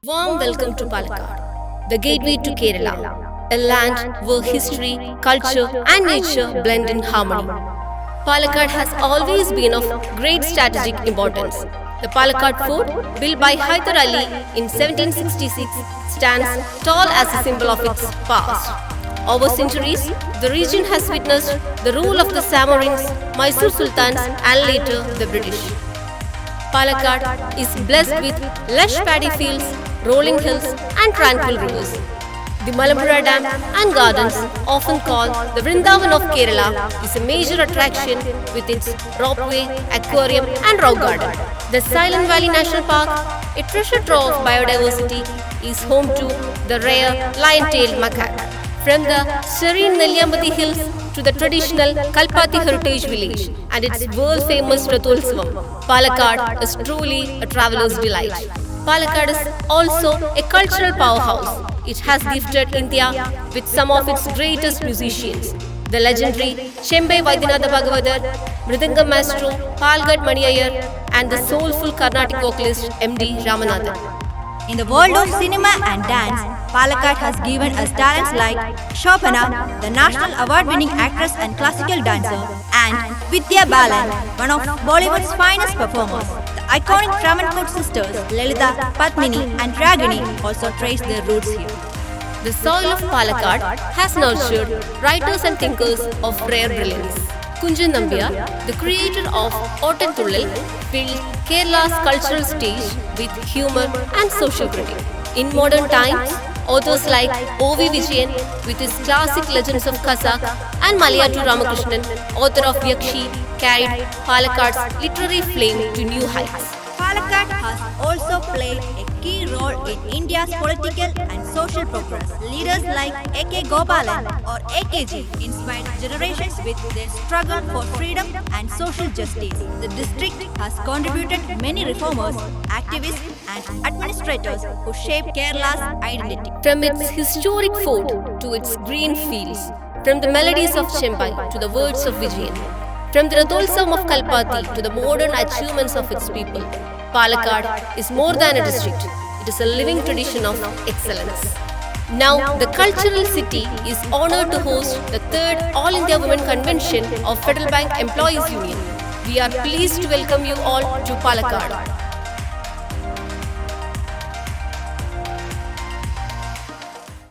Warm welcome to Palakkad, the gateway to Kerala, a land where history, culture, and nature blend in harmony. Palakkad has always been of great strategic importance. The Palakkad Fort, built by Hyder Ali in 1766, stands tall as a symbol of its past. Over centuries, the region has witnessed the rule of the Samorins, Mysore Sultans, and later the British. Palakkad is blessed with lush paddy fields, rolling hills, and tranquil rivers. The Malampura Dam and Gardens, often called the Vrindavan of Kerala, is a major attraction with its ropeway, aquarium, and rock garden. The Silent Valley National Park, a treasure trove of biodiversity, is home to the rare lion-tailed macaque. From the serene Nelliyambati Hills to the traditional Kalpati Heritage Village and its world-famous Rathotsavam, Palakkad is truly a traveller's delight. Palakkad is also a cultural powerhouse. It has gifted India with some of its greatest musicians. The legendary Chembei Vaidyanatha Bhagavathar, Mridangam Maestro, Palgad Mani Iyer, and the soulful Carnatic vocalist M.D. Ramanathan. In the world of cinema and dance, Palakkad has given us talents like Shobhana, the national award-winning actress and classical dancer, and Vidya Balan, one of Bollywood's finest performers. The iconic Travancore sisters, Lalita, Padmini, and Ragini, also trace their roots here. The soil of Palakkad has nurtured writers and thinkers of rare brilliance. Kunjan Nambiar, the creator of Ottathullal, filled Kerala's cultural stage with humor and social critique. In modern times, authors like O.V. Vijayan, with his classic legends of Kazakh, and Malayatu Ramakrishnan, author of Yakshi, carried Palakkad's literary flame to new heights. Palakkad has also played a key role in India's political and social progress. Leaders like A.K. Gopalan or AKG inspired generations with their struggle for freedom and social justice. The district has contributed many reformers, activists, and administrators who shaped Kerala's identity. From its historic fort to its green fields, from the melodies of Chembai to the words of Vijayan, from the Rathotsavam of Kalpati to the modern achievements of its people, Palakkad is more than a district. It is a living tradition of excellence. Now, the cultural city is honored to host the 3rd All India Women Convention of Federal Bank Employees Union. We are pleased to welcome you all to Palakkad.